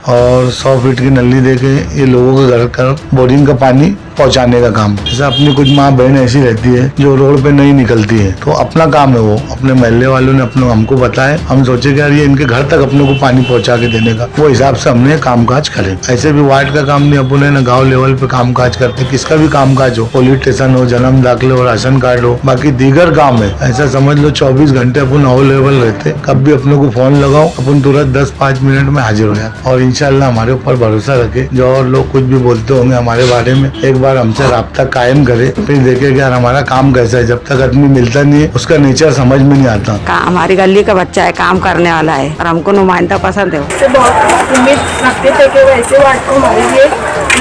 और 100 फीट की नली देके ये लोगों के घर का बोरिंग का पानी पहुंचाने का काम। जैसे अपनी कुछ माँ बहन ऐसी रहती है जो रोड पे नहीं निकलती है, तो अपना काम है वो, अपने मोहल्ले वालों ने अपने हमको बताया, हम सोचे कि यार ये इनके घर तक अपने को पानी पहुंचा के देने का, वो हिसाब से हमने काम काज करे। ऐसे भी वार्ड का काम नहीं, अपन है ना गाँव लेवल पे काम काज करते, किसका भी काम काज हो, पुलिस स्टेशन हो, जन्म दाखिले हो, राशन कार्ड हो, बाकी दीगर काम है, ऐसा समझ लो 24 घंटे अपन अवेलेबल रहते। कब भी अपने को फोन लगाओ, अपन तुरंत 10-5 मिनट में हाजिर हो जाते। और इंशाल्लाह हमारे ऊपर भरोसा रखे, जो और लोग कुछ भी बोलते होंगे हमारे बारे में, एक बार हमसे राब्ता कायम करे, फिर देखे कि यार हमारा काम कैसा है। जब तक आदमी मिलता नहीं है उसका नेचर समझ में नहीं आता। हमारी गली का बच्चा है, काम करने वाला है और हमको नुमाइंदा पसंद है। उससे बहुत उम्मीद रखते थे कि वैसे वार्ड को हमारे लिए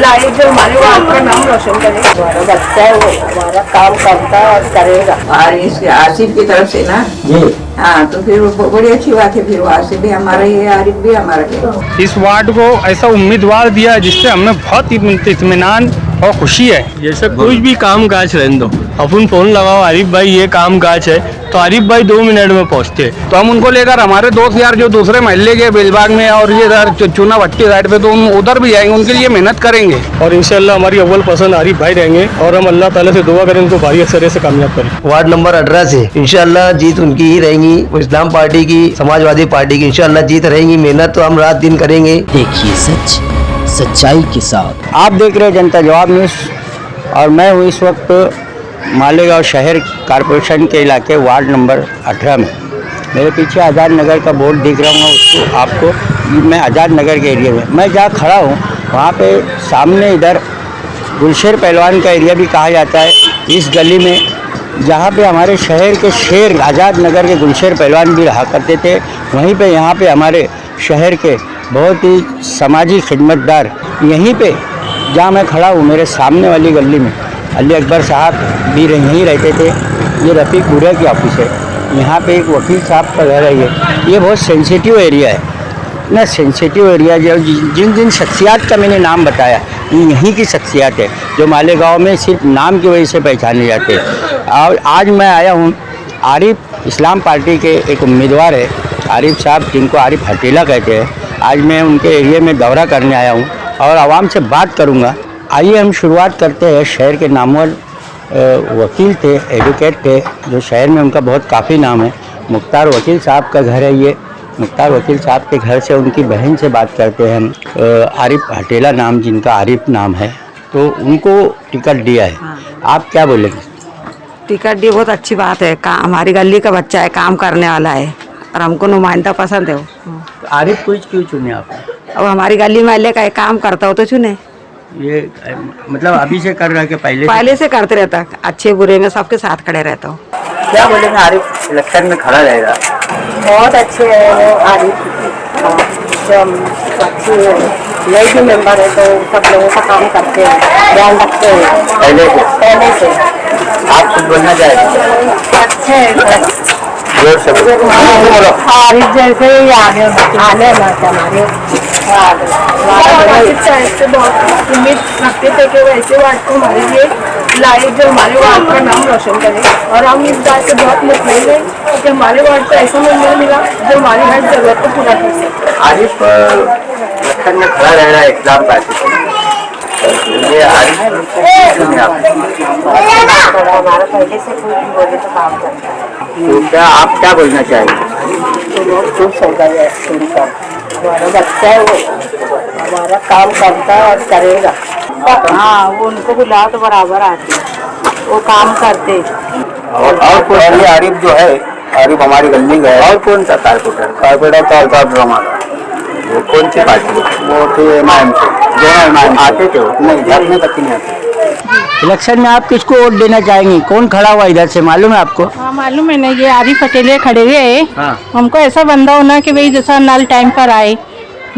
लाए जो हमारे वार्ड का नाम रोशन करे। हमारा बच्चा है, वो हमारा काम करता है और करेगा। और इस आसिफ की तरफ से ना जी, हाँ, तो फिर बड़ी अच्छी बात है। फिर आसिफ भी हमारा ही है, आरिफ भी हमारा है। इस वार्ड को ऐसा उम्मीदवार दिया जिससे हमें बहुत इत्मीनान और खुशी है। जैसे कुछ भी काम काज रहने दो, अपन फोन लगाओ आरिफ भाई ये काम काज है, तो आरिफ भाई 2 मिनट में पहुंचते हैं। तो हम उनको लेकर हमारे दोस्त यार जो दूसरे महल्ले के बेलबाग में और ये इधर चुना भट्टी साइड पे, तो हम उधर भी जाएंगे, उनके लिए मेहनत करेंगे और इंशाल्लाह हमारी अव्वल पसंद आरिफ भाई रहेंगे और हम अल्लाह ताला से दुआ करें उनको भारी अक्सर से कामयाब करें। वार्ड नंबर 18 से इंशाल्लाह जीत उनकी ही रहेगी, इस्लाम पार्टी की, समाजवादी पार्टी की इंशाल्लाह जीत रहेगी। मेहनत तो हम रात दिन करेंगे। देखिए सच सच्चाई के साथ। आप देख रहे हैं जनता जवाब न्यूज़ और मैं हूँ इस वक्त मालेगांव शहर कॉरपोरेशन के इलाके वार्ड नंबर 18 में। मेरे पीछे आज़ाद नगर का बोर्ड दिख रहा हूँ, उसको आपको मैं आज़ाद नगर के एरिया में मैं जहाँ खड़ा हूँ वहाँ पे सामने इधर गुलशेर पहलवान का एरिया भी कहा जाता है। इस गली में जहाँ पे हमारे शहर के शेर आज़ाद नगर के गुलशेर पहलवान भी रहा करते थे, वहीं पे यहाँ पे हमारे शहर के बहुत ही समाजी खिदमतदार यहीं पे जहाँ मैं खड़ा हूँ मेरे सामने वाली गली में अली अकबर साहब भी यहीं रहते थे। ये रफ़ीक बुरा की ऑफिस है। यहाँ पे एक वकील साहब का घर है। ये बहुत सेंसिटिव एरिया है ना, सेंसिटिव एरिया जो जिन शख्सियात का मैंने नाम बताया ये यहीं की शख्सियात है जो मालेगांव में सिर्फ नाम की वजह से पहचाने जाते हैं। और आज मैं आया हूँ, आरिफ इस्लाम पार्टी के एक उम्मीदवार है आरिफ साहब, जिनको आरिफ हटेला कहते हैं। आज मैं उनके एरिया में दौरा करने आया हूँ और आवाम से बात करूँगा। आइए हम शुरुआत करते हैं। शहर के नामवर वकील थे, एडवोकेट थे, जो शहर में उनका बहुत काफ़ी नाम है। मुख्तार वकील साहब का घर है ये। मुख्तार वकील साहब के घर से उनकी बहन से बात करते हैं हम। आरिफ हटेला नाम, जिनका आरिफ नाम है, तो उनको टिकट दिया है। आप क्या बोलेंगे? टिकट दी बहुत अच्छी बात है। हमारी गली का बच्चा है, काम करने वाला है और हमको नुमाइंदा पसंद है। वो आरिफ कुछ क्यों चुने आपने? अब हमारी गली महल्ले का काम करता हो तो चुने। ये मतलब अभी से कर रहा है कि पहले से करते रहता, अच्छे बुरे में सबके साथ खड़े रहता हूँ। क्या बोलेंगे? आरिफ इलेक्शन में खड़ा रहेगा। बहुत अच्छे है वो आरिफ, जो अच्छी नई भी मेंबर है तो सब लोगों का काम करते हैं, ध्यान रखते हैं पहले से। आप कुछ बोलना चाहेंगे? अच्छे है जोर से आरिफ जैसे ही आने ना हमारे से बहुत उम्मीद रखते थे कि वैसे वार्ड को हमारे लिए लाए जो हमारे वार्ड का नाम रोशन करे। और हम इस बात से बहुत मुतमईन हैं कि हमारे वार्ड को ऐसा मेंबर मिला जो हमारी हर जरूरत को पूरा कर सके। आरिफ इलेक्शन में खड़ा रह रहा है इस्लाम पार्टी से, ये आरिफ हमारा पहले से कोई बोले तो काम करता है। तो क्या आप क्या बोलना चाहेंगे? तो लोग खुश हो गए सुनकर। हमारा बच्चा है, वो हमारा काम करता है और करेगा। हाँ, वो उनको बुला तो बराबर आते, वो काम करते। और कोई आरिफ जो है, आरिफ हमारी गली का है। और कौन सा कारपोरेटर तो अल्ताफ रहमान। वो कौन सी पार्टी? वो थे एमआईएम से। दोनों आते थे? नहीं, घर में तक नहीं आते। इलेक्शन में आप किसको वोट देना चाहेंगी? कौन खड़ा हुआ इधर से, मालूम है आपको? हाँ मालूम है ना, ये आरिफ हटेले खड़े हुए है। हाँ। हमको ऐसा बंदा होना कि भाई जैसा नल टाइम पर आए,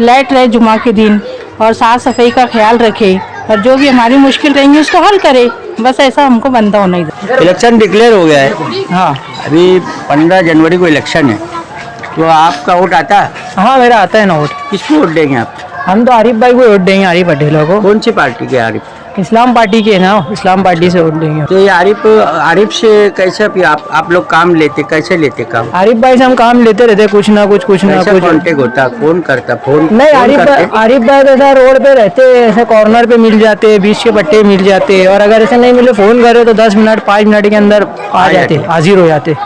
लाइट रहे जुमा के दिन और साफ सफाई का ख्याल रखे और जो भी हमारी मुश्किल रहेंगी उसको हल करे, बस ऐसा हमको बंदा होना इधर। इलेक्शन डिक्लेयर हो गया है। हाँ, अभी 15 जनवरी को इलेक्शन है, तो आपका वोट आता है? हाँ मेरा आता है ना वोट। किसको वोट देंगे आप? हम तो आरिफ भाई को वोट देंगे, आरिफ हटेला को। कौन सी पार्टी के आरिफ? इस्लाम पार्टी के ना, इस्लाम पार्टी से वोट देंगे। तो ये आरिफ से कैसे फिर आप लोग काम लेते, कैसे लेते काम? आरिफ भाई से हम काम लेते रहते, कुछ ना कुछ कांटेक्ट होता, फोन करता, फोन नहीं। आरिफ भाई ऐसा रोड पे रहते, ऐसे कॉर्नर पे मिल जाते, बीच के पट्टे मिल जाते, और अगर ऐसा नहीं मिले फोन करे तो 10 मिनट 5 मिनट के अंदर आ जाते, हाजिर हो जाते।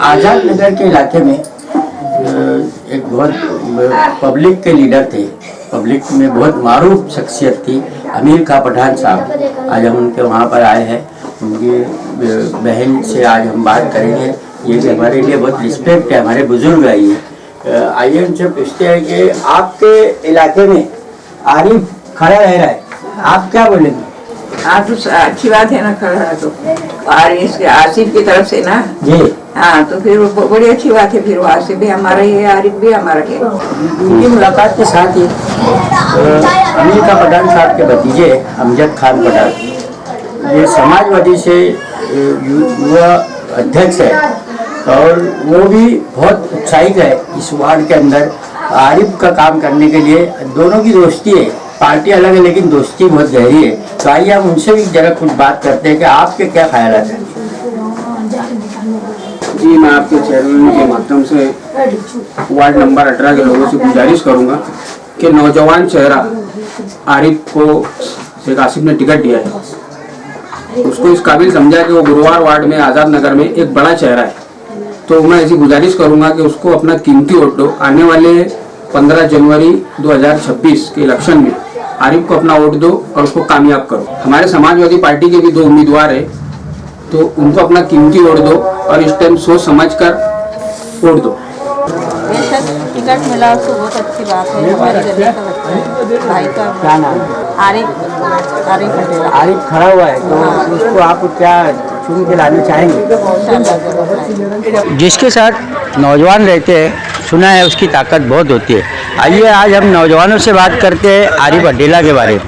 आजाद नगर के इलाके में एक बहुत पब्लिक के लीडर थे, पब्लिक में बहुत मारूफ शख्सियत थी, अमीर खां पठान साहब। आज हम उनके वहाँ पर आए हैं, उनकी बहन से आज हम बात करेंगे। ये भी हमारे लिए बहुत रिस्पेक्ट है, हमारे बुजुर्ग है ये। आइए उनसे पूछते हैं कि आपके इलाके में आरिफ खड़ा रह रहा है, आप क्या बोलेंगे? हाँ तो अच्छी बात है ना, खड़ा है तो। और इसके आसिफ की तरफ से ना जी, हाँ तो फिर बड़ी अच्छी बात है। फिर वो आसिफ भी हमारा ही है, आरिफ भी हमारा है। उनकी मुलाकात के साथ ही अमीर खां पठान साहब के भतीजे अमजद खान पठान, ये समाजवादी से युवा अध्यक्ष है, और वो भी बहुत उत्साहित है इस वार्ड के अंदर आरिफ का काम करने के लिए। दोनों की दोस्ती है, पार्टी अलग है लेकिन दोस्ती बहुत गहरी है। तो आइए हम उनसे भी जरा कुछ बात करते हैं कि आपके क्या ख्याल है। जी, मैं आपके चैनल के माध्यम से वार्ड नंबर 18 के लोगों से गुजारिश करूंगा कि नौजवान चेहरा आरिफ को शेख आसिफ ने टिकट दिया है, उसको इस काबिल समझा कि वो गुरुवार वार्ड में आज़ाद नगर में एक बड़ा चेहरा है। तो मैं ऐसी गुजारिश करूंगा कि उसको अपना कीमती वोट दो। आने वाले 15 जनवरी 2026 के इलेक्शन में आरिफ को अपना वोट दो और उसको कामयाब करो। हमारे समाजवादी पार्टी के भी 2 उम्मीदवार है, तो उनको अपना कीमती वोट दो और इस टाइम सोच समझ कर वोट दो। टिकट मिला उसको, बहुत अच्छी बात है। हमारे गले का बच्चा है, भाई का क्या नाम? आरिफ खड़ा हुआ है, तो उसको आप क्या चुन के लाना चाहेंगे? जिसके साथ नौजवान रहते हैं, सुना है उसकी ताकत बहुत होती है। आइए आज हम नौजवानों से बात करते हैं आरिफ अडेला के बारे में।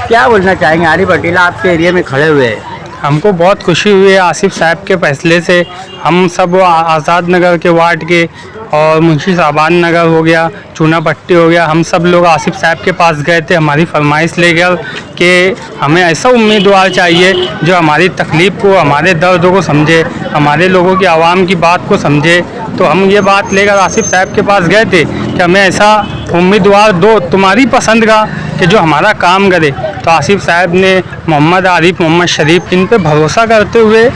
क्या बोलना चाहेंगे? आरिफ अडेला आपके एरिया में खड़े हुए हैं, हमको बहुत खुशी हुई है आसिफ साहब के फैसले से। हम सब आज़ाद नगर के वार्ड के और मुंशी साबान नगर हो गया, चूना पट्टी हो गया, हम सब लोग आसिफ साहब के पास गए थे हमारी फरमाइश लेकर कि हमें ऐसा उम्मीदवार चाहिए जो हमारी तकलीफ़ को, हमारे दर्द को समझे, हमारे लोगों की आवाम की बात को समझे। तो हम ये बात लेकर आसिफ साहब के पास गए थे कि हमें ऐसा उम्मीदवार दो तुम्हारी पसंद का कि जो हमारा काम करे। तो आसिफ साहब ने मोहम्मद आरिफ, मोहम्मद शरीफ, इन पे भरोसा करते हुए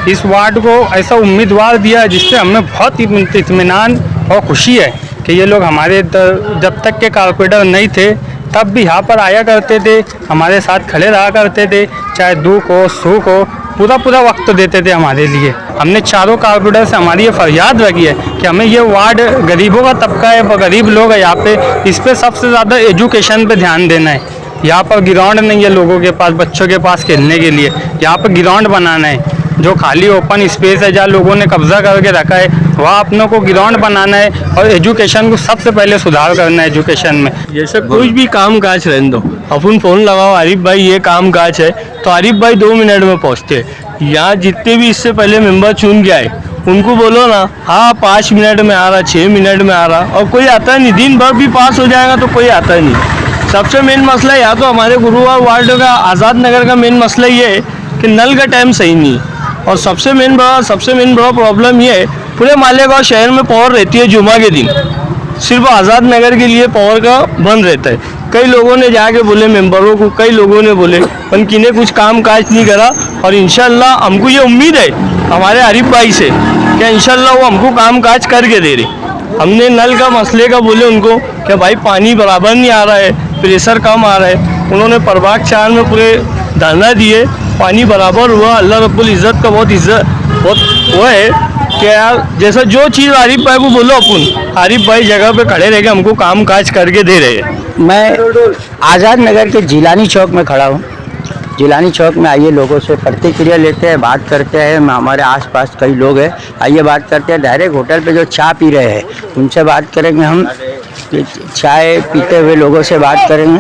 इस वार्ड को ऐसा उम्मीदवार दिया जिससे हमें बहुत इत्मीनान और खुशी है कि ये लोग हमारे जब तक के कारपोरेटर नहीं थे तब भी यहाँ पर आया करते थे, हमारे साथ खड़े रहा करते थे, चाहे दुख हो सुख हो, पूरा वक्त देते थे हमारे लिए। हमने चारों कारपोरेटर से हमारी ये फरियाद रखी है कि हमें ये वार्ड गरीबों का तबका है, गरीब लोग हैं यहाँ पे, इस पर सबसे ज़्यादा एजुकेशन पे ध्यान देना है। यहाँ पर ग्राउंड नहीं है लोगों के पास, बच्चों के पास खेलने के लिए, यहाँ पर ग्राउंड बनाना है। जो खाली ओपन स्पेस है जहाँ लोगों ने कब्जा करके रखा है वहाँ अपनों को ग्राउंड बनाना है और एजुकेशन को सबसे पहले सुधार करना है एजुकेशन में। जैसे कुछ भी काम काज रहने दो, अपन फ़ोन लगाओ आरिफ भाई ये काम काज है तो आरिफ भाई 2 मिनट में पहुँचते हैं। यहाँ जितने भी इससे पहले मेंबर चुन के आए उनको बोलो ना, हाँ 5 मिनट में आ रहा, 6 मिनट में आ रहा, और कोई आता नहीं। दिन भर भी पास हो जाएगा तो कोई आता नहीं। सबसे मेन मसला या तो हमारे गुरुवार वार्ड का आज़ाद नगर का मेन मसला ये है कि नल का टाइम सही नहीं है, और सबसे मेन बड़ा प्रॉब्लम ये है पूरे मालेगांव शहर में पावर रहती है जुमा के दिन, सिर्फ आज़ाद नगर के लिए पावर का बंद रहता है। कई लोगों ने जाके बोले मेंबरों को, कई लोगों ने बोले, पर किन्हें कुछ काम काज नहीं करा। और इंशाल्लाह हमको ये उम्मीद है हमारे आरिफ भाई से कि इंशाल्लाह वो हमको काम काज करके दे रहे। हमने नल का मसले का बोले उनको कि भाई पानी बराबर नहीं आ रहा है, प्रेशर कम आ रहा है। उन्होंने प्रभाग 4 में पूरे धरना दिए, पानी बराबर हुआ। अल्लाह रब्बुल इज़्ज़त का बहुत वो है कि यार जैसा जो चीज़ आरिफ भाई को बोलो अपन, आरिफ भाई जगह पे खड़े रह के हमको काम काज करके दे रहे हैं। मैं आज़ाद नगर के जिलानी चौक में खड़ा हूँ। जिलानी चौक में आइए लोगों से प्रतिक्रिया लेते हैं, बात करते हैं। हमारे आसपास कई लोग हैं, आइए बात करते हैं। डायरेक्ट होटल पे जो चाय पी रहे हैं उनसे बात करेंगे। हम चाय पीते हुए लोगों से बात करेंगे।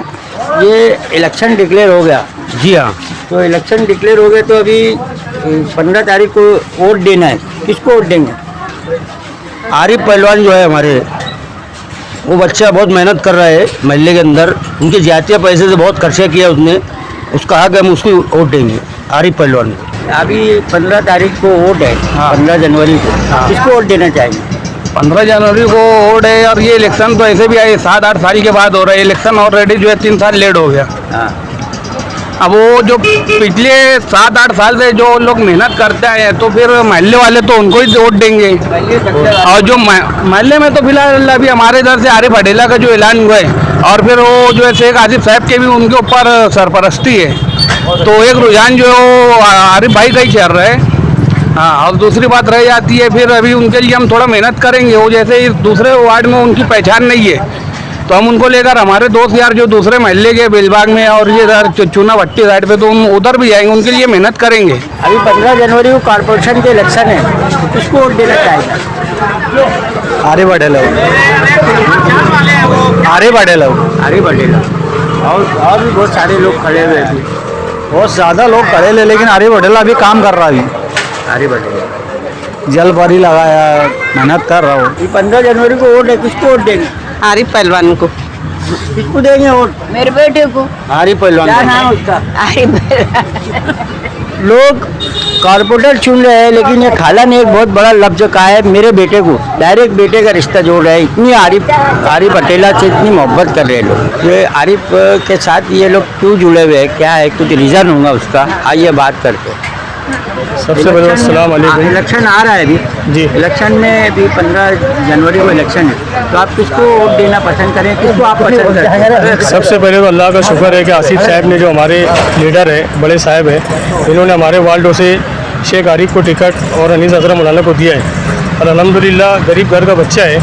ये इलेक्शन डिक्लेयर हो गया। जी हाँ, तो इलेक्शन डिक्लेयर हो गए तो अभी 15 तारीख को वोट देना है। किसको वोट देंगे? आरिफ पहलवान जो है हमारे, वो बच्चा बहुत मेहनत कर रहा है महल्ले के अंदर। उनके जातीय पैसे से बहुत खर्चा किया उसने, उसका हक हम उसको वोट देंगे, आरिफ पहलवान को। अभी 15 तारीख को वोट है, 15 जनवरी को, किसको वोट देना चाहेंगे? 15 जनवरी को वोट है। और ये इलेक्शन तो ऐसे भी आए 7-8 साल के बाद हो रहा है। इलेक्शन ऑलरेडी जो है 3 साल लेट हो गया। अब वो जो पिछले 7-8 साल से जो लोग मेहनत करते आए हैं, तो फिर महल्ले वाले तो उनको ही वोट देंगे। और जो महल्ले में तो फिलहाल अभी हमारे इधर से आरिफ हटेला का जो ऐलान हुआ है, और फिर वो जो है शेख आसिफ साहब के भी उनके ऊपर सरपरस्ती है, तो एक रुझान जो आरिफ भाई का ही चल रहा है। हाँ, और दूसरी बात रह जाती है फिर अभी उनके लिए हम थोड़ा मेहनत करेंगे। वो जैसे इस दूसरे वार्ड में उनकी पहचान नहीं है, तो हम उनको लेकर हमारे दोस्त यार जो दूसरे महल्ले के बेलबाग में और ये इधर चूना भट्टी साइड पे, तो हम उधर भी जाएंगे, उनके लिए मेहनत करेंगे। अभी 15 जनवरी को कॉर्पोरेशन के इलेक्शन है, तो किसको वोट देना चाहेगा? आरिफ हटेला, आरिफ हटेला, आरिफ हटेला। और भी बहुत सारे लोग खड़े हुए हैं, बहुत ज़्यादा लोग खड़े हैं, लेकिन आरिफ हटेला अभी काम कर रहा है। आरिफ हटेला जल भरी लगाया, मेहनत कर रहा हूँ। 15 जनवरी को वोट है, किसको वोट देंगे? आरिफ पहलवान को। किसको देंगे वोट? मेरे बेटे को। आरिफ पहलवान। क्या नाम उसका? लोग कॉर्पोरेटर चुन रहे हैं, लेकिन ये खाला ने एक बहुत बड़ा लफ्ज कहा है, मेरे बेटे को, डायरेक्ट बेटे का रिश्ता जोड़ रहा है। इतनी आरिफ हटेला से इतनी मोहब्बत कर रहे हैं लोग। ये आरिफ के साथ ये लोग क्यों जुड़े हुए हैं, क्या है, कुछ रीज़न होगा उसका, आइए बात करते हैं। सबसे पहले अस्सलाम वालेकुम। इलेक्शन आ रहा है अभी जी। इलेक्शन में अभी 15 जनवरी को इलेक्शन है, तो आप किसको वोट देना पसंद करें, किसको आप पसंद करें? सबसे पहले तो अल्लाह का शुक्र है कि आसिफ साहब ने, जो हमारे लीडर है, बड़े साहब हैं, इन्होंने हमारे वार्डों से शेख आरिफ को टिकट और अनीस अजरा मौलाना को दिया है। और अल्हम्दुलिल्लाह गरीब घर का बच्चा है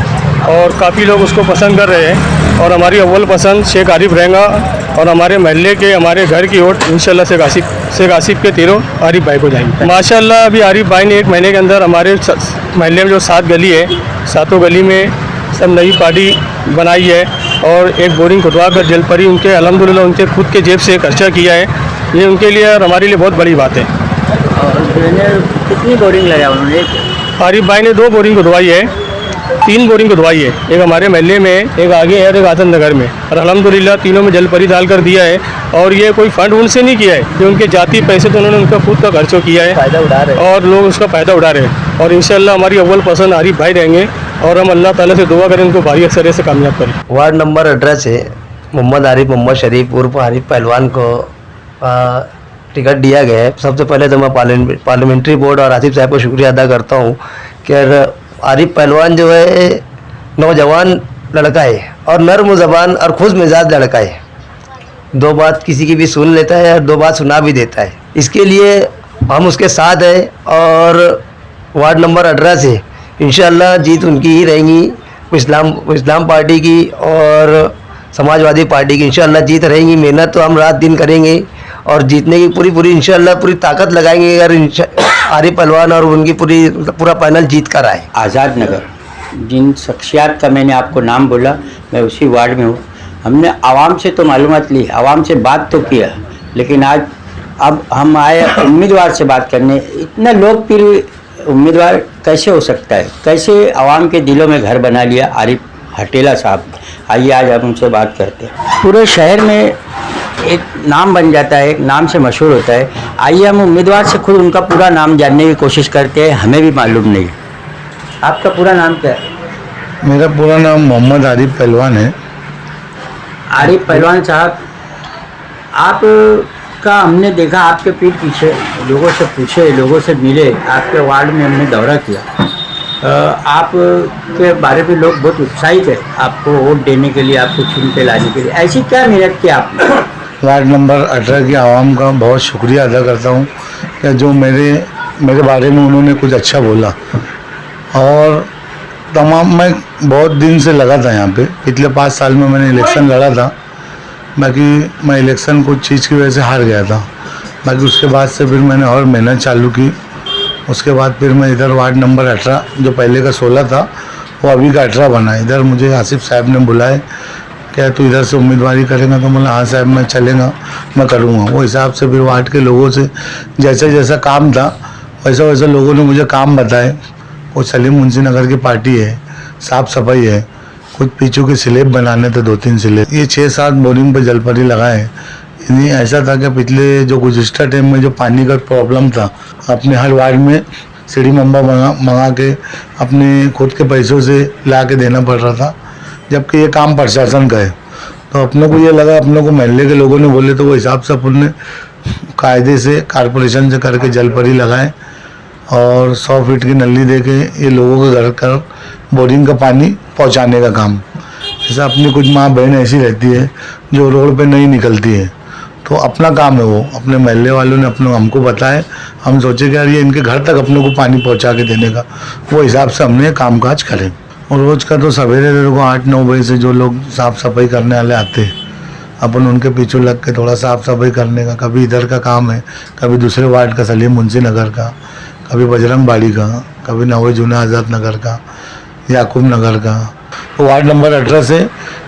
और काफ़ी लोग उसको पसंद कर रहे हैं। और हमारी अव्वल पसंद शेख आरिफ रहेगा, और हमारे महल्ले के, हमारे घर की वोट इंशाल्लाह शेख आसिफ के तीरों आरिफ भाई को जाएंगे। माशाल्लाह अभी आरिफ भाई ने 1 महीने के अंदर हमारे महल्ले में जो 7 गली है, 7 गली में सब नई पार्टी बनाई है, और एक बोरिंग खुदवा कर जलपरी उनके अल्हम्दुलिल्लाह उनके खुद के जेब से खर्चा किया है। ये उनके लिए और हमारे लिए बहुत बड़ी बात है। कितनी बोरिंग लगाया उन्होंने? आरिफ भाई ने 2 बोरिंग खुदवाई है, 3 बोरिंग खुदवाई है, एक हमारे महल्ले में, एक आगे है और एक आतन नगर में। और अल्हम्दुलिल्लाह तीनों में जलपरी डाल कर दिया है। और ये कोई फंड उनसे नहीं किया है, ये उनके जाती पैसे तो उन्होंने उनका खुद का खर्चो किया है, फ़ायदा उठा रहे हैं और लोग उसका फ़ायदा उठा रहे हैं। और इंशाल्लाह हमारी अव्वल पसंद आरिफ भाई रहेंगे, और हम अल्लाह ताला से दुआ करें उनको भारी अक्सर से कामयाब करें। वार्ड नंबर 18 से मोहम्मद आरिफ मोहम्मद शरीफ उर्फ आरिफ पहलवान को टिकट दिया गया है। सबसे पहले तो मैं पार्लियामेंट्री बोर्ड और आसिफ साहब को शुक्रिया अदा करता हूँ कि आरिफ पहलवान जो है नौजवान लड़का है, और नर्म ज़बान और खुश मिजाज लड़का है। 2 बात किसी की भी सुन लेता है और 2 बात सुना भी देता है। इसके लिए हम उसके साथ हैं, और वार्ड नंबर 18 से इंशाअल्लाह जीत उनकी ही रहेंगी, इस्लाम पार्टी की और समाजवादी पार्टी की इंशाअल्लाह जीत रहेंगी। मेहनत तो हम रात दिन करेंगे और जीतने की पूरी इंशाअल्लाह पूरी ताकत लगाएंगे, अगर आरिफ पहलवान और उनकी पूरा पैनल जीत कर आए। आज़ाद नगर, जिन शख्सियात का मैंने आपको नाम बोला, मैं उसी वार्ड में हूँ। हमने आवाम से तो मालूमात ली, आवाम से बात तो किया, लेकिन आज अब हम आए उम्मीदवार से बात करने। इतना लोकप्रिय उम्मीदवार कैसे हो सकता है, कैसे आवाम के दिलों में घर बना लिया आरिफ हटेला साहब। आइए आज हम उनसे बात करते हैं। पूरे शहर में एक नाम बन जाता है, एक नाम से मशहूर होता है। आइए हम उम्मीदवार से खुद उनका पूरा नाम जानने की कोशिश करते हैं, हमें भी मालूम नहीं। आपका पूरा नाम क्या है? मेरा पूरा नाम मोहम्मद आरिफ पहलवान है। आरिफ पहलवान साहब, आपका हमने देखा, आपके पीठ पीछे लोगों से पूछे, लोगों से मिले, आपके वार्ड में हमने दौरा किया। आप के बारे में लोग बहुत उत्साहित है आपको वोट देने के लिए, आपको चुन के लाने के लिए। ऐसी क्या मेहनत की आपने? वार्ड नंबर 18 की आवाम का बहुत शुक्रिया अदा करता हूँ कि जो मेरे बारे में उन्होंने कुछ अच्छा बोला। और तमाम मैं बहुत दिन से लगा था यहाँ पे, पिछले 5 साल में मैंने इलेक्शन लड़ा था, बाकी मैं इलेक्शन कुछ चीज़ की वजह से हार गया था। बाकी उसके बाद से फिर मैंने और मेहनत चालू की। उसके बाद फिर मैं इधर वार्ड नंबर 18, जो पहले का 16 था, वो अभी का 18 बना। इधर मुझे आसिफ साहब ने बुलाए, क्या तू इधर से उम्मीदवारी करेगा? तो बोला हाँ साहब मैं चलेगा, मैं करूँगा। वो हिसाब से फिर वार्ड के लोगों से जैसा काम था वैसा लोगों ने मुझे काम बताए। वो सलीम मुंशी नगर की पार्टी है, साफ़ सफाई है, कुछ पीछू के स्लेब बनाने थे, 2-3 स्लेब, ये 6-7 बोरिंग पे जलपरी लगाए। नहीं, ऐसा था कि पिछले जो गुज़िश्ता टाइम में जो पानी का प्रॉब्लम था, अपने हर वार्ड में सीढ़ी मंबा मंगा के अपने खुद के पैसों से ला के देना पड़ रहा था, जबकि ये काम प्रशासन का है। तो अपने को ये लगा, अपने को मोहल्ले के लोगों ने बोले तो वो हिसाब से अपन ने कायदे से कारपोरेशन से करके जलपरी लगाए और 100 फीट की नली दे के ये लोगों के घर कर बोरिंग का पानी पहुंचाने का काम। जैसा अपनी कुछ माँ बहन ऐसी रहती है जो रोड पे नहीं निकलती है, तो अपना काम है वो, अपने मोहल्ले वालों ने अपने हमको बताए, हम सोचे कि यार ये इनके घर तक अपने को पानी पहुंचा के देने का, वो हिसाब से हमने कामकाज करें। और रोज़ का तो सवेरे को 8-9 बजे से जो लोग साफ़ सफाई करने वाले आते हैं, अपन उनके पीछे लग के थोड़ा साफ़ सफाई करने का, कभी इधर का काम है, कभी दूसरे वार्ड का सलीम मुंशी नगर का, कभी बजरंग बाड़ी का, कभी नवे जूना आज़ाद नगर का, याकूब नगर का। तो वार्ड नंबर 18 से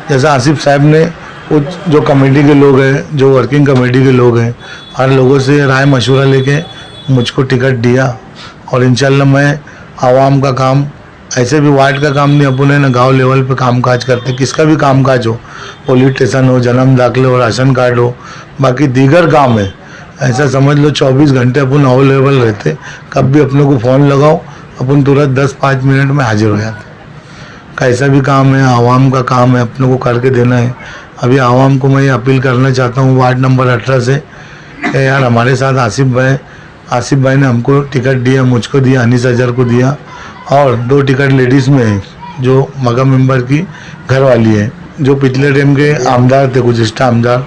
जैसा आसिफ साहब ने कुछ जो कमेटी के लोग हैं, जो वर्किंग कमेटी के लोग हैं, हर लोगों से राय मशवरा लेके मुझको टिकट दिया और इंशाल्लाह मैं आवाम का काम, ऐसे भी वार्ड का काम नहीं, अपन है ना गाँव लेवल पे कामकाज करते, किसका भी कामकाज हो, पुलिस स्टेशन हो, जन्म दाखिले हो, राशन कार्ड हो, बाकी दीगर काम है, ऐसा समझ लो 24 घंटे अपन अवेलेबल रहते। कब भी अपने को फ़ोन लगाओ, अपन तुरंत 10-5 मिनट में हाजिर हो जाते। कैसा भी काम है, आवाम का काम है, अपने को करके देना है। अभी आवाम को मैं ये अपील करना चाहता हूँ वार्ड नंबर 18 से कि यार हमारे साथ आसिफ भाई ने हमको टिकट दिया, मुझको दिया, अनीस अजहर को दिया, और 2 टिकट लेडीज़ में है जो मगा मेंबर की घर वाली है, जो पिछले टाइम के आमदार थे, गुज़िश्ता आमदार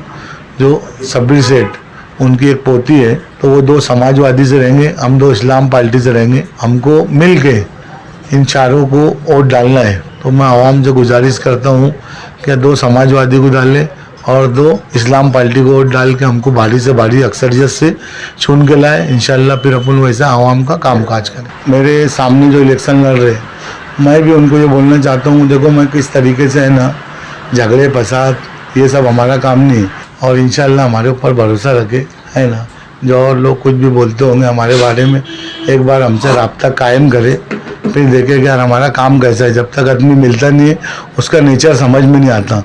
जो शब्बीर सेठ, उनकी एक पोती है। तो वो 2 समाजवादी से रहेंगे, हम 2 इस्लाम पार्टी से रहेंगे। हमको मिल के इन चारों को वोट डालना है। तो मैं आवाम से गुजारिश करता हूँ कि 2 समाजवादी को डालें और 2 इस्लाम पार्टी को वोट डाल के हमको भारी से भारी अक्सरियत से चुन के लाए। इंशाल्लाह फिर अपन वैसा आवाम का कामकाज करें। मेरे सामने जो इलेक्शन लड़ रहे, मैं भी उनको ये बोलना चाहता हूँ, देखो मैं किस तरीके से है ना, झगड़े फसाद ये सब हमारा काम नहीं, और इंशाल्लाह हमारे ऊपर भरोसा रखे, है ना। जो और लोग कुछ भी बोलते होंगे हमारे बारे में, एक बार हमसे राब्ता कायम करे, फिर देखे कि यार हमारा काम कैसा है। जब तक आदमी मिलता नहीं है, उसका नेचर समझ में नहीं आता।